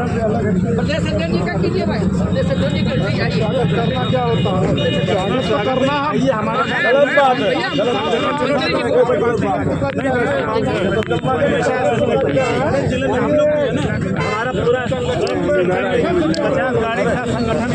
प्रदेश अध्यक्ष जी का कीजिए भाई, प्रदेश अध्यक्ष जी करना क्या होता है, करना ये हमारा गलत बात है। जिले में हम लोग हमारा पूरा 50 गाड़ी का संगठन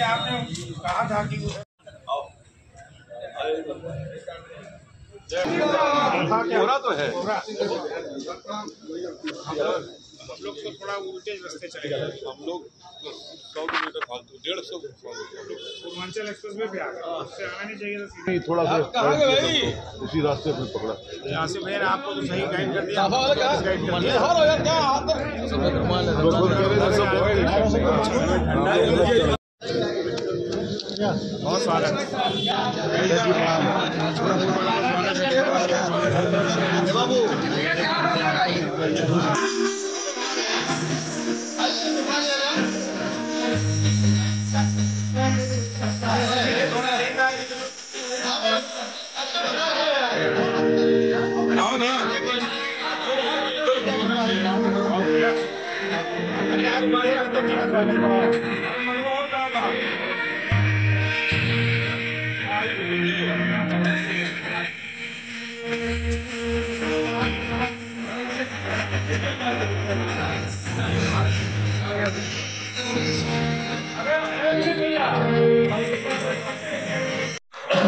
आपने कहा था कि कोहरा तो है। हम लोग तो थोड़ा उल्टे रास्ते चले गए। हम लोग 100 किलोमीटर फालतू 150 पूर्वांचल एक्सप्रेस वे पे आ गए, उससे आना नहीं चाहिए था सीधे। नहीं थोड़ा सा उसी रास्ते पे पकड़ा। यहाँ से मैंने आपको तो सही गाइड कर दिया। बहुत स्वागत बाबू।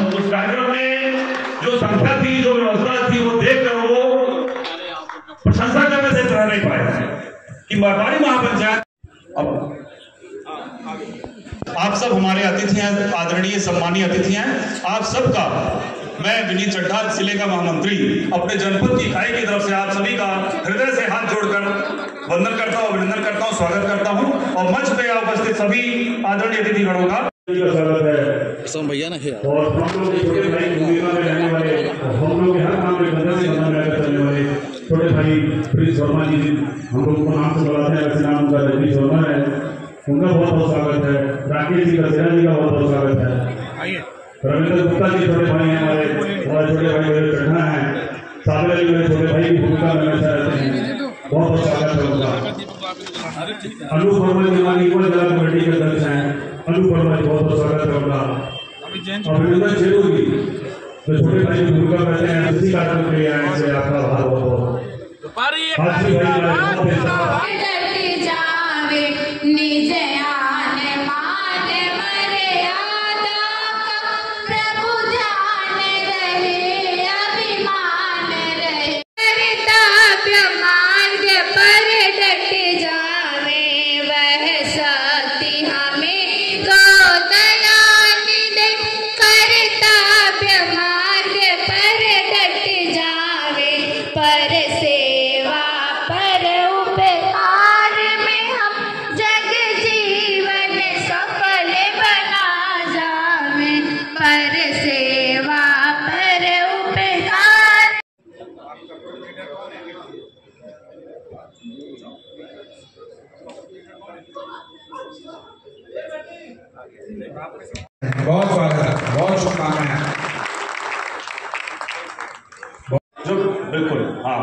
उस कार्यक्रम में जो संस्था थी, जो व्यवस्था थी, वो देखकर वो प्रशंसा करने से रह नहीं पाए कि व्यापारी महापंचायत। अब आप सब हमारे अतिथि हैं, आदरणीय सम्मानीय अतिथि हैं। आप सबका मैं विनीत चड्ढा, जिले का महामंत्री, अपने जनपद की इकाई की तरफ से आप सभी का हृदय से हाथ जोड़कर वंदन करता हूँ, अभिनंदन करता हूँ, स्वागत करता हूँ। और मंच पे उपस्थित सभी आदरणीय अतिथिगणों का स्वागत है। भैया ना है और हम लोग के छोटे भाई मुंगेरा में रहने वाले, हम लोग के हर काम में मदद करने वाले छोटे भाई प्रिंस वर्मा जी, हम लोग को नाम से बुलाते हैं, वैसे नाम उनका रजनीश वर्मा है, उनका बहुत बहुत स्वागत है। राकेश जी का, सेना जी का बहुत बहुत स्वागत है। रविंद्र गुप्ता जी छोटे भाई हैं हमारे, और छोटे भाई मेरे चढ़ना है, सागर जी मेरे छोटे भाई की भूमिका में हमेशा रहते हैं, बहुत बहुत स्वागत है उनका। अनूप वर्मा जी हमारी युवा जिला कमेटी के अध्यक्ष हैं, अनूप वर्मा जी बहुत बहुत स्वागत है उनका। अभिनंदन चेरू जी जो छोटे भाई की भूमिका करते हैं, उसी कार्यक्रम के लिए आए हैं, आपका आभार बहुत बहुत। बहुत स्वागत है, बहुत शुभकामनाएं। जो बिल्कुल हाँ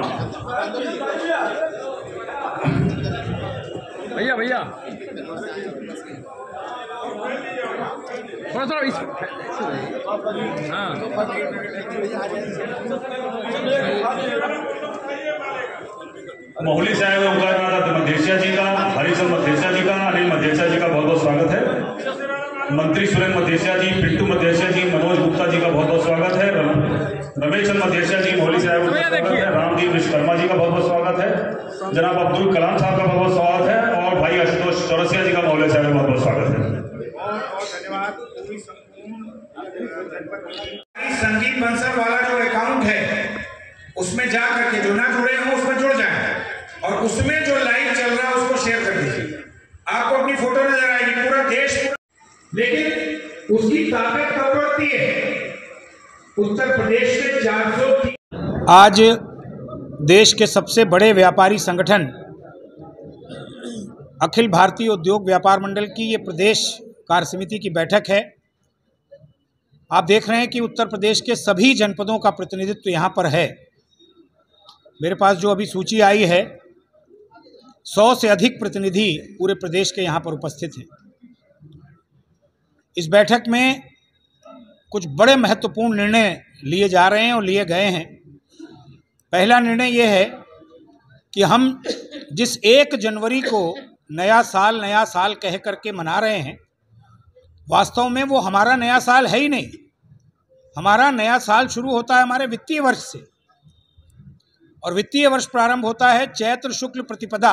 भैया भैया थोड़ा इस हाँ मोहली साहब ओंकारनाथ मधेसिया जी का, हरिचंद मधेसिया जी का, अनिल मधेसिया जी का बहुत बहुत स्वागत है। मंत्री सुरेंद्र मधेसिया जी, पिंटू मधेसिया जी, मनोज गुप्ता जी का बहुत बहुत स्वागत है। रमेश चंद मधेसिया जी मोहली साहब का स्वागत है। रामदीप विश्वकर्मा जी का बहुत बहुत स्वागत है। जनाब अब्दुल कलाम साहब का बहुत बहुत स्वागत है। और भाई आशुतोष चौरसिया जी का मोहली साहब का बहुत बहुत स्वागत है। धन्यवाद। संगीत बंसल वाला जो अकाउंट है उसमें जा करके जो ना जुड़े हों उसमें जुड़ जाए। और उसमें जो लाइव चल रहा है उसको शेयर कर दीजिए। आपको अपनी फोटो नजर आएगी, पूरा देश लेकिन उसकी ताकत कब बढ़ती है? उत्तर प्रदेश में 400। आज देश के सबसे बड़े व्यापारी संगठन अखिल भारतीय उद्योग व्यापार मंडल की ये प्रदेश कार्य समिति की बैठक है। आप देख रहे हैं कि उत्तर प्रदेश के सभी जनपदों का प्रतिनिधित्व यहाँ पर है। मेरे पास जो अभी सूची आई है, 100 से अधिक प्रतिनिधि पूरे प्रदेश के यहाँ पर उपस्थित हैं। इस बैठक में कुछ बड़े महत्वपूर्ण निर्णय लिए जा रहे हैं और लिए गए हैं। पहला निर्णय ये है कि हम जिस 1 जनवरी को नया साल कह करके मना रहे हैं, वास्तव में वो हमारा नया साल है ही नहीं। हमारा नया साल शुरू होता है हमारे वित्तीय वर्ष से, और वित्तीय वर्ष प्रारंभ होता है चैत्र शुक्ल प्रतिपदा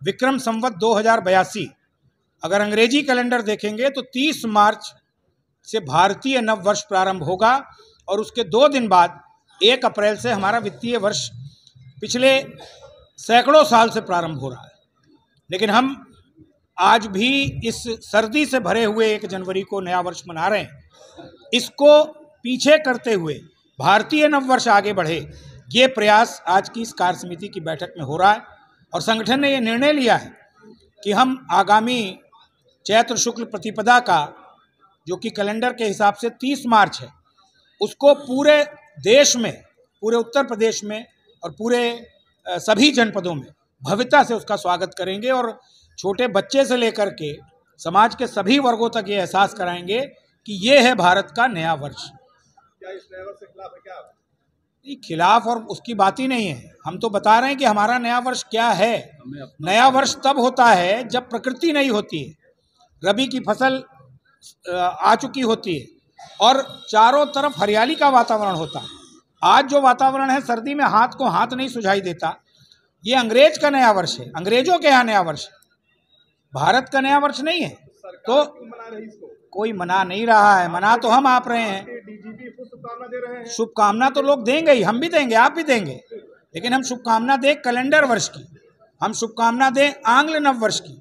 विक्रम संवत 2082। अगर अंग्रेजी कैलेंडर देखेंगे तो 30 मार्च से भारतीय नव वर्ष प्रारंभ होगा और उसके 2 दिन बाद 1 अप्रैल से हमारा वित्तीय वर्ष पिछले सैकड़ों साल से प्रारंभ हो रहा है। लेकिन हम आज भी इस सर्दी से भरे हुए 1 जनवरी को नया वर्ष मना रहे हैं। इसको पीछे करते हुए भारतीय नव वर्ष आगे बढ़े, ये प्रयास आज की इस कार्य समिति की बैठक में हो रहा है। और संगठन ने ये निर्णय लिया है कि हम आगामी चैत्र शुक्ल प्रतिपदा का, जो कि कैलेंडर के हिसाब से 30 मार्च है, उसको पूरे देश में, पूरे उत्तर प्रदेश में और पूरे सभी जनपदों में भव्यता से उसका स्वागत करेंगे और छोटे बच्चे से लेकर के समाज के सभी वर्गों तक ये एहसास कराएंगे कि ये है भारत का नया वर्ष। क्या इस नए वर्ष के खिलाफ है? क्या खिलाफ और उसकी बात ही नहीं है। हम तो बता रहे हैं कि हमारा नया वर्ष क्या है। नया वर्ष तब होता है जब प्रकृति नहीं होती है, रबी की फसल आ चुकी होती है और चारों तरफ हरियाली का वातावरण होता है। आज जो वातावरण है, सर्दी में हाथ को हाथ नहीं सुझाई देता। ये अंग्रेज का नया वर्ष है, अंग्रेजों के यहाँ नया वर्ष है, भारत का नया वर्ष नहीं है। तो कोई मना नहीं रहा है, मना तो हम आप रहे हैं। शुभकामना दे रहे हैं। शुभकामना तो लोग देंगे ही, हम भी देंगे, आप भी देंगे, लेकिन हम शुभकामना दें कैलेंडर वर्ष की, हम शुभकामना दें आंग्ल नव वर्ष की।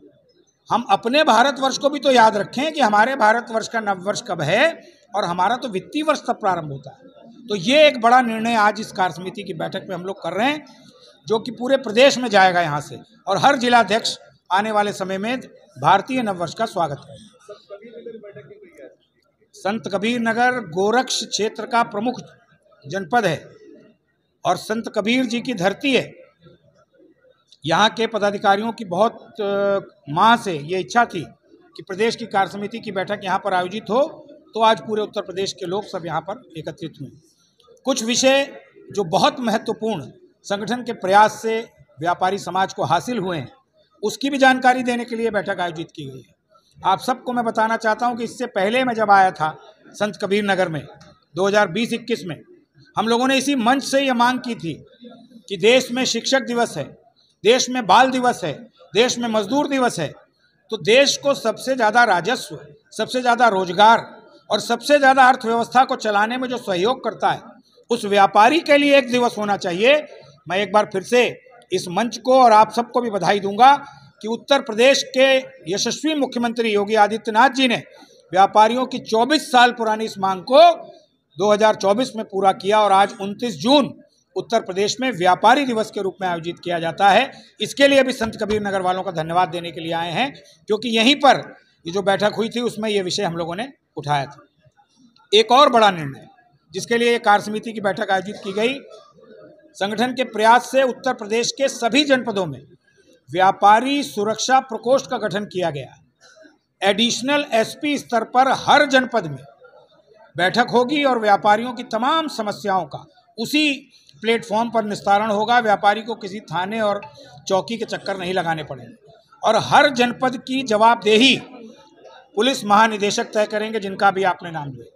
हम अपने भारतवर्ष को भी तो याद रखें कि हमारे भारतवर्ष का नव वर्ष कब है और हमारा तो वित्तीय वर्ष तब प्रारंभ होता है। तो ये एक बड़ा निर्णय आज इस कार्य समिति की बैठक में हम लोग कर रहे हैं, जो कि पूरे प्रदेश में जाएगा यहाँ से, और हर जिलाध्यक्ष आने वाले समय में भारतीय नववर्ष का स्वागत करेंगे। संत कबीर नगर गोरक्ष क्षेत्र का प्रमुख जनपद है और संत कबीर जी की धरती है। यहाँ के पदाधिकारियों की बहुत माह से ये इच्छा थी कि प्रदेश की कार्य समिति की बैठक यहाँ पर आयोजित हो, तो आज पूरे उत्तर प्रदेश के लोग सब यहाँ पर एकत्रित हुए। कुछ विषय जो बहुत महत्वपूर्ण संगठन के प्रयास से व्यापारी समाज को हासिल हुए हैं, उसकी भी जानकारी देने के लिए बैठक आयोजित की गई है। आप सबको मैं बताना चाहता हूं कि इससे पहले मैं जब आया था संत कबीर नगर में 2020-21 में, हम लोगों ने इसी मंच से ये मांग की थी कि देश में शिक्षक दिवस है, देश में बाल दिवस है, देश में मजदूर दिवस है, तो देश को सबसे ज़्यादा राजस्व, सबसे ज़्यादा रोजगार और सबसे ज़्यादा अर्थव्यवस्था को चलाने में जो सहयोग करता है, उस व्यापारी के लिए एक दिवस होना चाहिए। मैं एक बार फिर से इस मंच को और आप सबको भी बधाई दूंगा कि उत्तर प्रदेश के यशस्वी मुख्यमंत्री योगी आदित्यनाथ जी ने व्यापारियों की 24 साल पुरानी इस मांग को 2024 में पूरा किया और आज 29 जून उत्तर प्रदेश में व्यापारी दिवस के रूप में आयोजित किया जाता है। इसके लिए भी संत कबीर नगर वालों का धन्यवाद देने के लिए आए हैं, क्योंकि यहीं पर ये जो बैठक हुई थी उसमें ये विषय हम लोगों ने उठाया था। एक और बड़ा निर्णय जिसके लिए कार्य समिति की बैठक आयोजित की गई, संगठन के प्रयास से उत्तर प्रदेश के सभी जनपदों में व्यापारी सुरक्षा प्रकोष्ठ का गठन किया गया। एडिशनल एसपी स्तर पर हर जनपद में बैठक होगी और व्यापारियों की तमाम समस्याओं का उसी प्लेटफॉर्म पर निस्तारण होगा। व्यापारी को किसी थाने और चौकी के चक्कर नहीं लगाने पड़ेंगे और हर जनपद की जवाबदेही पुलिस महानिदेशक तय करेंगे, जिनका भी आपने नाम लिया।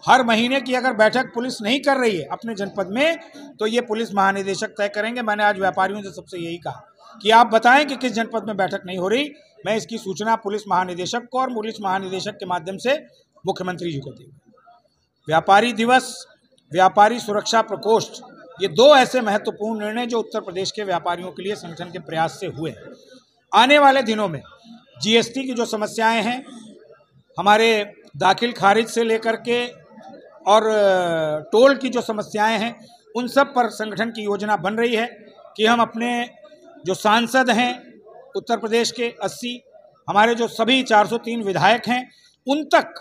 हर महीने की अगर बैठक पुलिस नहीं कर रही है अपने जनपद में, तो ये पुलिस महानिदेशक तय करेंगे। मैंने आज व्यापारियों से सबसे यही कहा कि आप बताएं कि किस जनपद में बैठक नहीं हो रही, मैं इसकी सूचना पुलिस महानिदेशक को और पुलिस महानिदेशक के माध्यम से मुख्यमंत्री जी को देंगे। व्यापारी दिवस, व्यापारी सुरक्षा प्रकोष्ठ ये दो ऐसे महत्वपूर्ण निर्णय जो उत्तर प्रदेश के व्यापारियों के लिए संगठन के प्रयास से हुए। आने वाले दिनों में जीएसटी की जो समस्याएं हैं, हमारे दाखिल खारिज से लेकर के और टोल की जो समस्याएं हैं, उन सब पर संगठन की योजना बन रही है कि हम अपने जो सांसद हैं उत्तर प्रदेश के 80, हमारे जो सभी 403 विधायक हैं, उन तक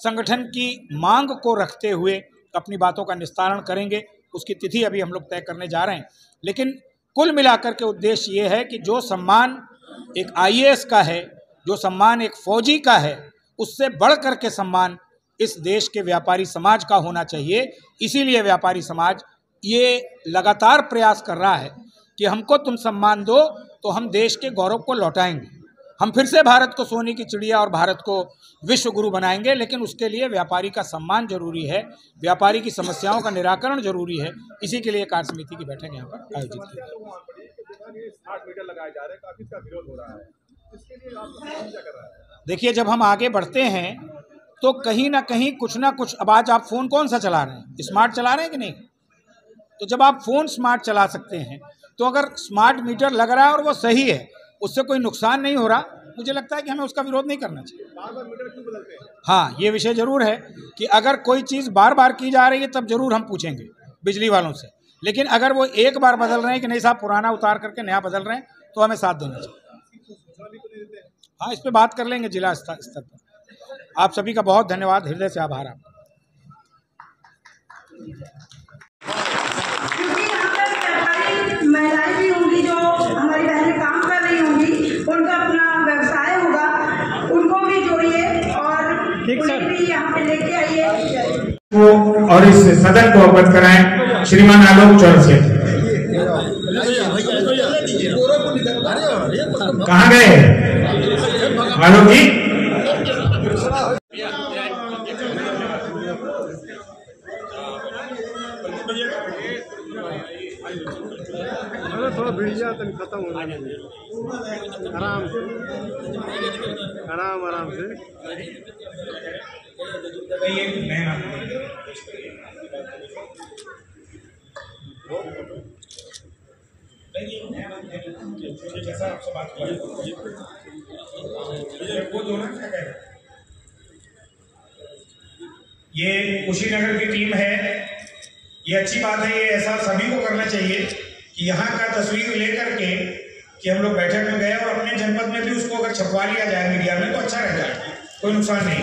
संगठन की मांग को रखते हुए अपनी बातों का निस्तारण करेंगे। उसकी तिथि अभी हम लोग तय करने जा रहे हैं, लेकिन कुल मिलाकर के उद्देश्य ये है कि जो सम्मान एक आईएएस का है, जो सम्मान एक फौजी का है, उससे बढ़ कर के सम्मान इस देश के व्यापारी समाज का होना चाहिए। इसीलिए व्यापारी समाज ये लगातार प्रयास कर रहा है कि हमको तुम सम्मान दो तो हम देश के गौरव को लौटाएंगे, हम फिर से भारत को सोने की चिड़िया और भारत को विश्व गुरु बनाएंगे। लेकिन उसके लिए व्यापारी का सम्मान जरूरी है, व्यापारी की समस्याओं का निराकरण जरूरी है। इसी के लिए कार्य समिति की बैठक यहाँ पर आयोजित की गई। स्मार्ट मीटर लगाए जा रहे हैं, काफी इसका विरोध हो रहा है, इसके लिए आप क्या कर रहा है? देखिए, जब हम आगे बढ़ते हैं तो कहीं ना कहीं कुछ ना कुछ, अब आज आप फ़ोन कौन सा चला रहे हैं, स्मार्ट चला रहे हैं कि नहीं? तो जब आप फ़ोन स्मार्ट चला सकते हैं, तो अगर स्मार्ट मीटर लग रहा है और वो सही है, उससे कोई नुकसान नहीं हो रहा, मुझे लगता है कि हमें उसका विरोध नहीं करना चाहिए। बार-बार मीटर क्यों बदलते हैं? हाँ, ये विषय जरूर है कि अगर कोई चीज़ बार बार की जा रही है तब जरूर हम पूछेंगे बिजली वालों से, लेकिन अगर वो एक बार बदल रहे हैं कि नहीं साहब पुराना उतार करके नया बदल रहे हैं, तो हमें साथ देना चाहिए। हाँ, इस पर बात कर लेंगे जिला स्तर पर। आप सभी का बहुत धन्यवाद, हृदय से आभार आपका। क्योंकि यहाँ पर व्यापारी महिलाएं भी होंगी, जो हमारी बहनें काम कर रही होंगी, उनका अपना व्यवसाय होगा, उनको भी जोड़िए और उन्हें भी यहाँ पे लेके आइए और इस सदन को अवगत कराएं श्रीमान आलोक चौरसिया। कहाँ गए आलोक जी? थोड़ा भिड़िया तो खत्म हो रहा है, आराम से, आराम से। ये कुशीनगर की टीम है, ये अच्छी बात है। ये ऐसा सभी को करना चाहिए कि यहाँ का तस्वीर लेकर के कि हम लोग बैठक में गए और अपने जनपद में भी उसको अगर छपवा लिया जाए मीडिया में तो अच्छा रहता है, कोई नुकसान नहीं।